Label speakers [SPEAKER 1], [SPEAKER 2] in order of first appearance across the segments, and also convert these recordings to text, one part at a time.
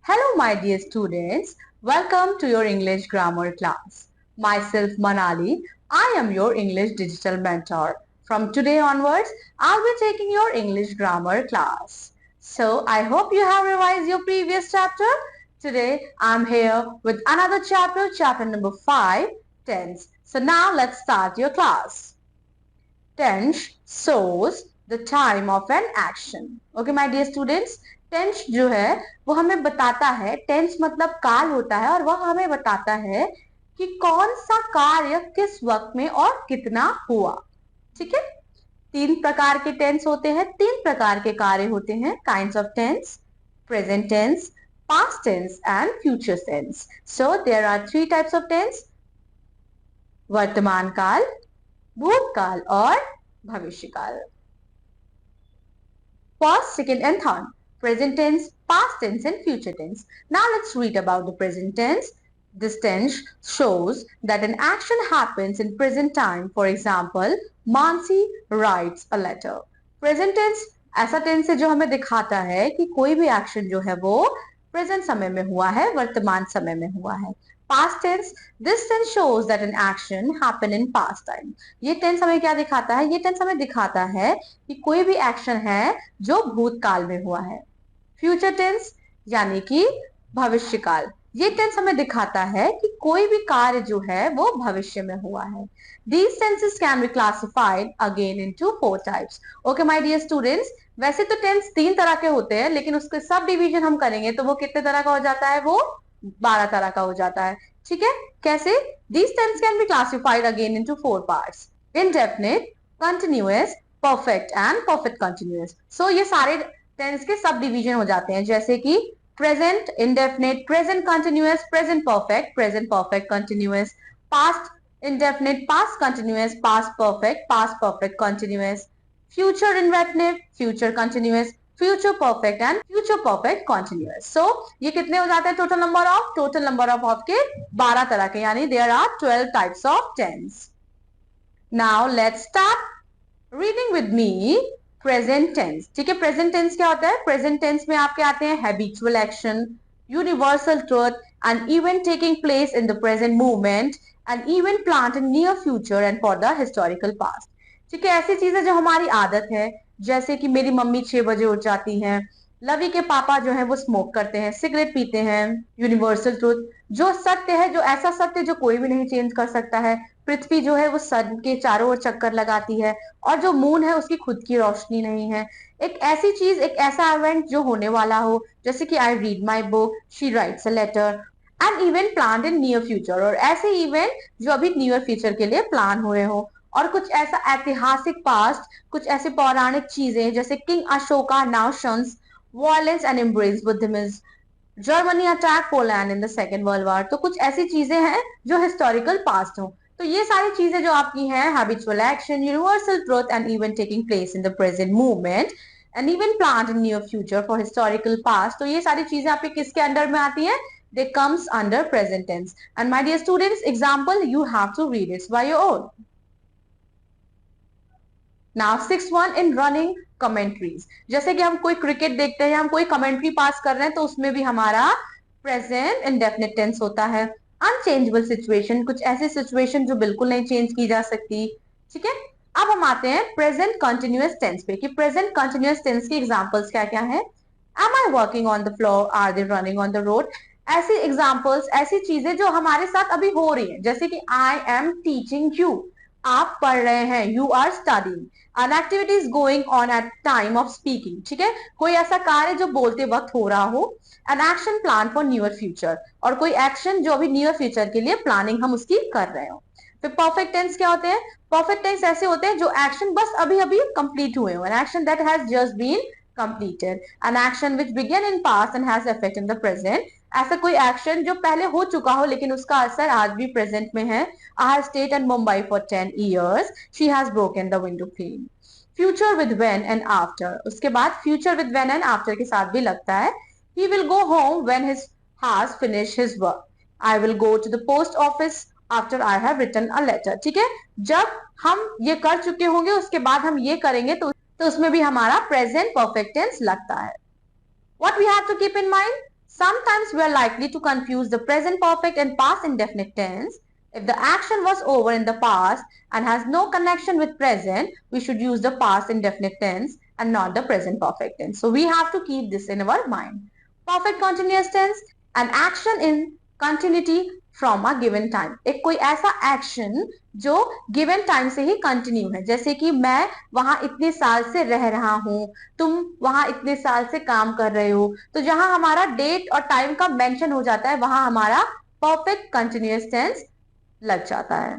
[SPEAKER 1] Hello, my dear students. Welcome to your English grammar class. Myself, Manali. I am your English digital mentor. From today onwards, I'll be taking your English grammar class. So, I hope you have revised your previous chapter. Today, I'm here with another chapter, chapter number 5, tense. So, now let's start your class. Tense shows the time of an action. Okay, my dear students. Tense जो है वो हमें बताता है, tense मतलब काल होता है और वह हमें बताता है कि कौन सा कार्य किस वक्त में और कितना हुआ। ठीक है, तीन प्रकार के टेंस होते हैं, तीन प्रकार के कार्य होते हैं, kinds of tense, present tense, past tense and future tense. So there are three types of tense, वर्तमान काल, भूतकाल और भविष्य काल। First, second and third. Present tense, past tense and future tense. Now let's read about the present tense. This tense shows that an action happens in present time. For example, Mansi writes a letter. Present tense ऐसा tense है जो हमें दिखाता है कि कोई भी action जो है वो present समय में हुआ है, वर्तमान समय में हुआ है। Past tense, this tense shows that an action happened in past time. ये tense हमें क्या दिखाता है? ये tense हमें दिखाता है कि कोई भी एक्शन है जो भूतकाल में हुआ है। फ्यूचर टेंस यानी कि भविष्य काल, ये टेंस हमें दिखाता है कि कोई भी कार्य जो है वो भविष्य में हुआ है। These tenses can be classified again into four types. Okay, my dear students, वैसे तो टेंस तीन तरह के होते हैं, लेकिन उसके सब डिवीजन हम करेंगे तो वो कितने तरह का हो जाता है? वो 12 तरह का हो जाता है। ठीक है, कैसे? These tenses can be classified again into four parts: indefinite, continuous, perfect and perfect continuous. So ये सारे टेंस के सब डिवीजन हो जाते हैं, जैसे कि present indefinite, present continuous, present perfect continuous, past indefinite, past continuous, past perfect continuous, future indefinite, future continuous, future perfect and future perfect continuous. So ये कितने हो जाते हैं? टोटल नंबर ऑफ आपके 12 तरह के, यानी there are 12 types of tense. Now let's start reading with me present tense. ठीक है, प्रेजेंट टेंस क्या होता है? प्रेजेंट टेंस में आपके आते हैं habitual action, universal truth, an event taking place in the present movement, an event planned in near future and for the historical past. ठीक है, ऐसी चीजें जो हमारी आदत है, जैसे कि मेरी मम्मी 6 बजे उठ जाती हैं, लवी के पापा जो है वो स्मोक करते हैं, सिगरेट पीते हैं। यूनिवर्सल ट्रुथ, जो सत्य है, जो ऐसा सत्य जो कोई भी नहीं चेंज कर सकता है, पृथ्वी जो है वो सन के चारों ओर चक्कर लगाती है और जो मून है उसकी खुद की रोशनी नहीं है। एक ऐसी चीज, एक ऐसा इवेंट जो होने वाला हो, जैसे कि I read my book, she writes a letter, and event plan in near future, और ऐसे इवेंट जो अभी नियर फ्यूचर के लिए प्लान हुए हो। और कुछ ऐसा ऐतिहासिक पास्ट, कुछ ऐसे पौराणिक चीजें, जैसे king Ashoka now shuns violence and embrace Buddhism, Germany attack Poland in the second world war. तो कुछ ऐसी चीजें हैं जो हिस्टोरिकल पास्ट हो। तो ये सारी चीजें जो आपकी हैं, habitual action, universal truth, and event taking place in the present movement, and even planned in near future for historical past, तो ये सारी चीजें आपके किसके अंडर में आती हैं? They comes under present tense. And my dear students, example you have to read its by your own. Now 6th in running commentaries, जैसे कि हम कोई क्रिकेट देखते हैं, हम कोई कमेंट्री पास कर रहे हैं, तो उसमें भी हमारा प्रेजेंट इंडेफिनिट टेंस होता है। अनचेंजेबल सिचुएशन, कुछ ऐसी सिचुएशन जो बिल्कुल नहीं चेंज की जा सकती। ठीक है, अब हम आते हैं प्रेजेंट कंटिन्यूअस टेंस पे कि प्रेजेंट कंटिन्यूअस टेंस की एग्जांपल्स क्या क्या है। Am I working on the floor, are they running on the road. ऐसी एग्जांपल्स, ऐसी चीजें जो हमारे साथ अभी हो रही हैं, जैसे कि आई एम टीचिंग यू, आप पढ़ रहे हैं, you are studying, an activity is going on at time of speaking। ठीक है, कोई ऐसा कार्य जो बोलते वक्त हो रहा हो। an action plan for near future, और कोई एक्शन जो अभी नियर फ्यूचर के लिए प्लानिंग हम उसकी कर रहे हो। फिर परफेक्ट टेंस क्या होते हैं? परफेक्ट टेंस ऐसे होते हैं जो एक्शन बस अभी अभी कंप्लीट हुए हो, an action that has just been completed, an action which began in past and has effect in the present। ऐसा कोई एक्शन जो पहले हो चुका हो लेकिन उसका असर आज भी प्रेजेंट में है। I have stayed in Mumbai for 10 years. She has broken the window pane. Future with when and after, उसके बाद future with when and after के साथ भी लगता है। He will go home when his has finished his work. I will go to the post office after I have written a letter। ठीक है, जब हम ये कर चुके होंगे उसके बाद हम ये करेंगे तो उसमें भी हमारा प्रेजेंट परफेक्ट टेंस लगता है। What we have to keep in mind? Sometimes we are likely to confuse the present perfect and past indefinite tense. If the action was over in the past and has no connection with present, we should use the past indefinite tense and not the present perfect tense. So we have to keep this in our mind. Perfect continuous tense, an action in continuity from a given time. एक कोई ऐसा action जो given time से ही continue है, जैसे कि मैं वहां इतने साल से रह रहा हूं, तुम वहां इतने साल से काम कर रहे हो, तो जहां हमारा डेट और टाइम का मेंशन हो जाता है वहां हमारा परफेक्ट कंटिन्यूअस टेंस लग जाता है.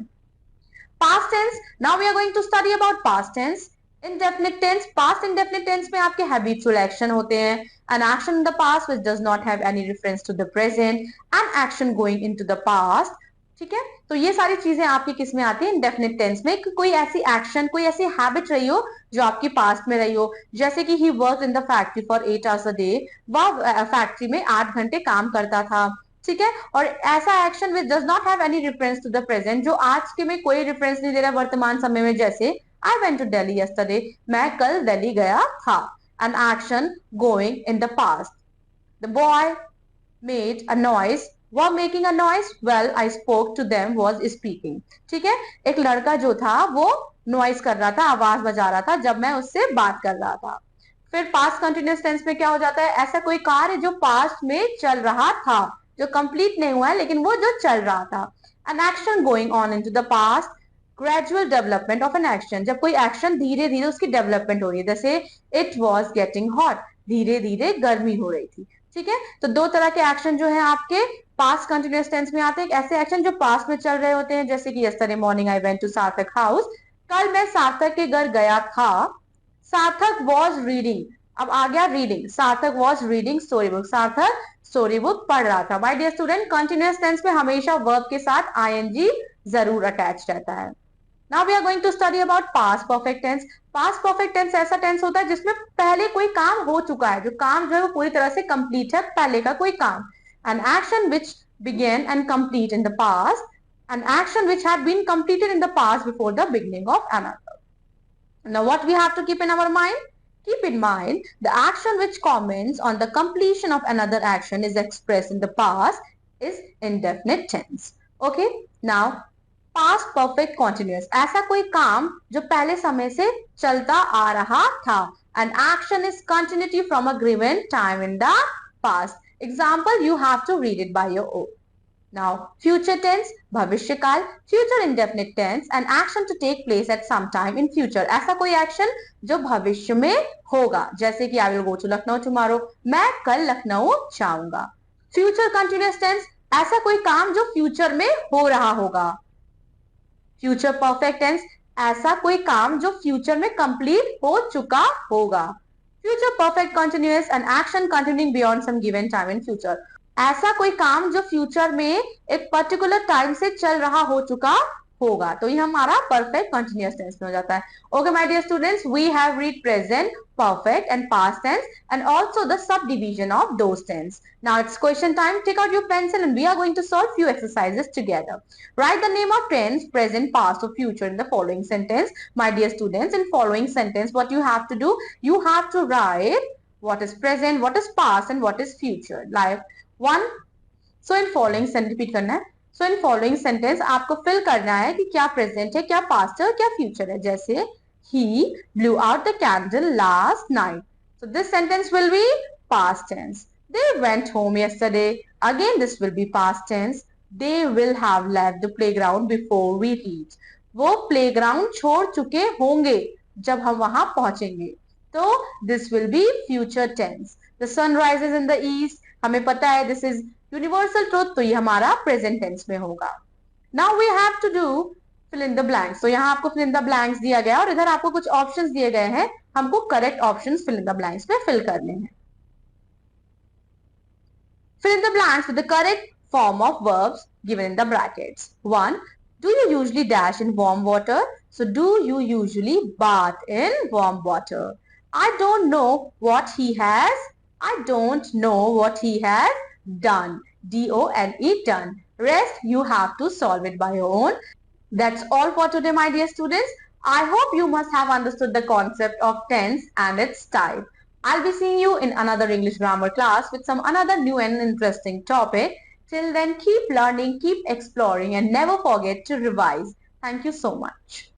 [SPEAKER 1] Past tense, now we are going to study about past tense. indefinite tense, past indefinite tense में आपके habitual action होते हैं, an action in the past which does not have any reference to the present, an action going into the past. ठीक है, तो ये सारी चीजें आपकी किस में आती है, इंडेफिनिट टेंस में. कि कोई ऐसी एक्शन, कोई ऐसी हैबिट रही हो जो आपकी पास्ट में रही हो, जैसे कि he work in the factory for 8 hours a day, वह फैक्ट्री में 8 घंटे काम करता था. ठीक है, और ऐसा action which does not have any reference to the present, जो आज के में कोई रेफरेंस नहीं दे रहा वर्तमान समय में, जैसे I went to Delhi yesterday, मैं कल दिल्ली गया था. An action going in the past, the boy made a noise, वह making a noise, well I spoke to them was speaking. ठीक है, एक लड़का जो था वो नॉइज कर रहा था, आवाज बजा रहा था जब मैं उससे बात कर रहा था. फिर पास्ट कंटिन्यूअस टेंस में क्या हो जाता है, ऐसा कोई कार्य जो पास्ट में चल रहा था, जो कंप्लीट नहीं हुआ है लेकिन वो जो चल रहा था. An action going on into the past, gradual development of an action, जब कोई एक्शन धीरे धीरे उसकी डेवलपमेंट हो रही है, जैसे इट वॉज गेटिंग हॉट, धीरे धीरे गर्मी हो रही थी. ठीक है, तो दो तरह के एक्शन जो है आपके पास्ट कंटिन्यूअस टेंस में आते हैं. ऐसे एक्शन जो पास्ट में चल रहे होते हैं, जैसे कि yesterday morning I went to Sarthak house, कल मैं सार्थक के घर गया था. सार्थक वॉज रीडिंग, अब आ गया reading, Sarthak was reading story book, Sarthak story book पढ़ रहा था. My dear student, continuous tense में हमेशा वर्ब के साथ आईएनजी जरूर अटैच रहता है. Now we are going to study about past perfect tense. Past perfect tense ऐसा टेंस होता है जिसमें पहले कोई काम हो चुका है, जो काम जो है वो पूरी तरह से कंप्लीट है, पहले का कोई काम. An action which began and complete in the past, an action which had been completed in the past before the beginning of another. Now what we have to keep in our mind? Keep in mind the action which comments on the completion of another action is expressed in the past is indefinite tense. Okay, now past perfect continuous, ऐसा कोई काम जो पहले समय से चलता आ रहा था. An action is continuity from a given time in the past. Example, you have to read it by your own. Now future tense, भविष्य काल, future indefinite tense, an action to take place at some time in future, ऐसा कोई action जो भविष्य में होगा, जैसे कि I will go to Lucknow tomorrow, मैं कल लखनऊ जाऊंगा. फ्यूचर कंटिन्यूअस टेंस, ऐसा कोई काम जो फ्यूचर में हो रहा होगा. फ्यूचर परफेक्ट टेंस, ऐसा कोई काम जो फ्यूचर में कंप्लीट हो चुका होगा. Future perfect continuous, an action continuing beyond some given time in future, ऐसा कोई काम जो फ्यूचर में एक पर्टिकुलर टाइम से चल रहा हो चुका होगा, तो ये हमारा परफेक्ट कंटिन्यूअस टेंस में हो जाता है. Okay my dear students, we have read present, perfect and past tense and also the subdivision of those tense. Now it's question time. Take out your pencil and we are going to solve few exercises together. Write the name of tense, present, past or future in the following sentence. My dear students, in following sentence what you have to do, you have to write what is present, what is past and what is future. Like one, so in following sentence repeat करना है. So in following sentence आपको fill करना है कि क्या present है, क्या past है और क्या future है. जैसे he blew out the candle last night. So this sentence will be past tense. They went home yesterday. Again this will be past tense. They will have left the playground before we reach. वो playground छोड़ चुके होंगे जब हम वहां पहुंचेंगे. तो this will be future tense. The sun rises in the east. हमें पता है this is universal truth, तो ये हमारा present tense में होगा. Now we have to do fill in the blanks. तो यहाँ आपको fill in the blanks दिया गया और इधर आपको कुछ options दिए गए हैं, हमको correct options fill in the blanks में fill करने हैं. Fill in the blanks with the correct form of verbs given in the brackets. 1. Do you usually dash in warm water? So do you usually bath in warm water? I don't know what he has. I don't know what he has done. D-O-N-E, done. Rest you have to solve it by your own. That's all for today, my dear students. I hope you must have understood the concept of tense and its type. I'll be seeing you in another English grammar class with some another new and interesting topic. Till then, keep learning, keep exploring, and never forget to revise. Thank you so much.